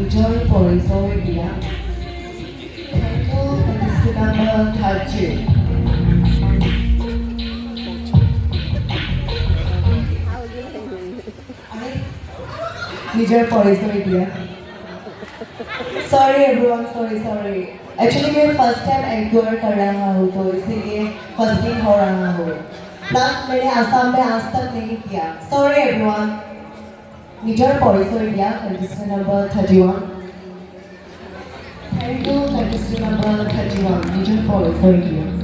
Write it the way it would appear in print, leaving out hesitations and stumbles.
Enjoy for his idea. Contestant number 30. Enjoy for his idea. Sorry everyone, sorry. Actually मैं first time anchor कर रहा हूँ तो इसीलिए फर्स्टिंग हो रहा हूँ. प्लस मैंने आसाम में आज तक नहीं किया. Sorry everyone. Enjoy for his idea. Contestant number 31. Thank you, contestant number 31. Enjoy for his idea.